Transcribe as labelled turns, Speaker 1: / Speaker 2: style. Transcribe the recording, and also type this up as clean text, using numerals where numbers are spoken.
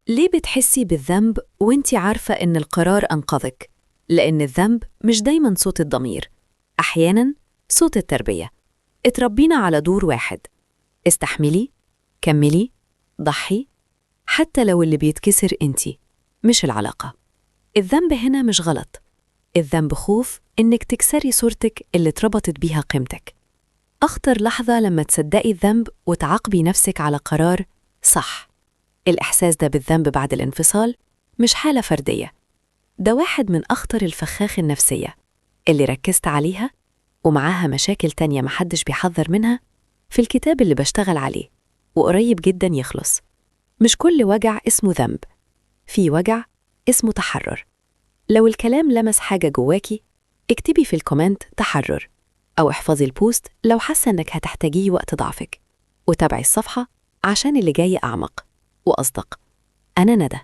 Speaker 1: ليه بتحسي بالذنب وانتي عارفة إن القرار أنقذك؟ لأن الذنب مش دايماً صوت الضمير، أحياناً صوت التربية. اتربينا على دور واحد: استحملي، كملي، ضحي، حتى لو اللي بيتكسر انتي مش العلاقة. الذنب هنا مش غلط، الذنب خوف إنك تكسري صورتك اللي اتربطت بيها قيمتك. أخطر لحظة لما تصدقي الذنب وتعاقبي نفسك على قرار صح. الإحساس ده بالذنب بعد الانفصال مش حالة فردية، ده واحد من أخطر الفخاخ النفسية اللي ركزت عليها، ومعاها مشاكل تانية محدش بيحذر منها في الكتاب اللي بشتغل عليه وقريب جدا يخلص. مش كل وجع اسمه ذنب، في وجع اسمه تحرر. لو الكلام لمس حاجة جواكي، اكتبي في الكومنت تحرر، أو احفظي البوست لو حاسة إنك هتحتاجيه وقت ضعفك، وتابعي الصفحة عشان اللي جاي أعمق وأصدق. أنا ندى.